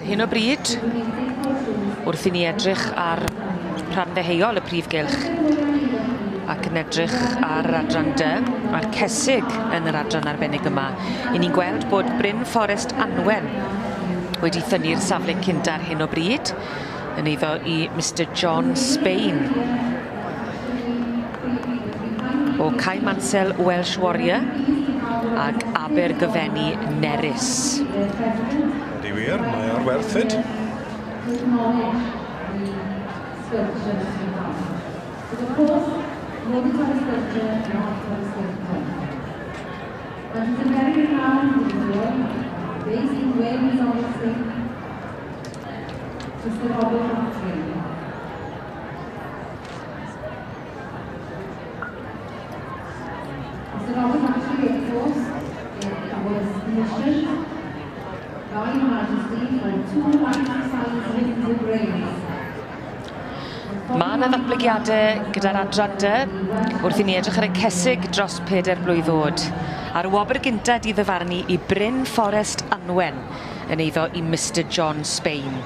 hyn o bryd, wrth i ni edrych ar rhan ddeheuol y prif gylch ac yn edrych ar adran D, a'r cesyg yn yr adran arbennig yma. I ni'n gweld bod Bryn Forest Anwen wedi thynnu'r safle cynta ar hyn o bryd, yn eiddo i Mr John Spain o Cai Mansell Welsh Warrior ag Abergyfenni Nerys. Ydy wir, mae ar werthfyd. Mae yna ddatblygiadau gyda'r adran D wrth i ni edrych ar y cesyg dros 4 blwydd oed. A'r wobr gynta di ddyfarnu i Bryn Forest Anwen yn eiddo i Mr John Spain.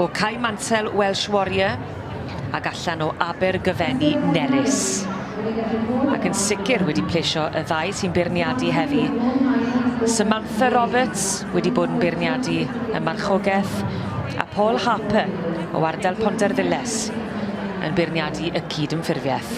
O Cai Mansell Welsh Warrior ac allan o Abergyfenni Nerys. Ac yn sicr wedi plesio y ddau sy'n beirniadu heddi. Samantha Roberts wedi bod yn beirniadu y marchogaeth a Paul Harper o ardal Pontarddulais yn beirniadu y cydymffurfiaeth.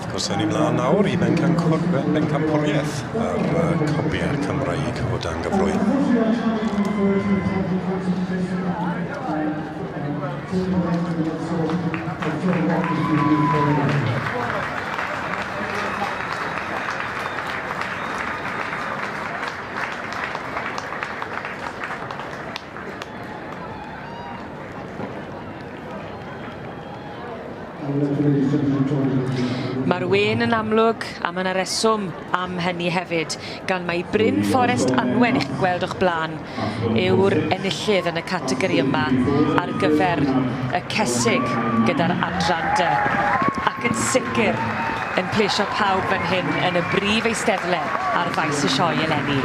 Wrth gwrs, ni mlaen nawr i bencampwriaeth ar Cobiau Cymreig o dan gyfrwy. Mae'r wen yn amlwg a mae yna reswm am hynny hefyd, gan mai Bryn Forest Anwen i'ch gweld o'ch blaen yw'r enillydd yn y categori yma ar gyfer y cesyg gyda'r adran D. Ac yn sicr yn plesio pawb fan hyn yn y brif eisteddle ar faes y sioe eleni.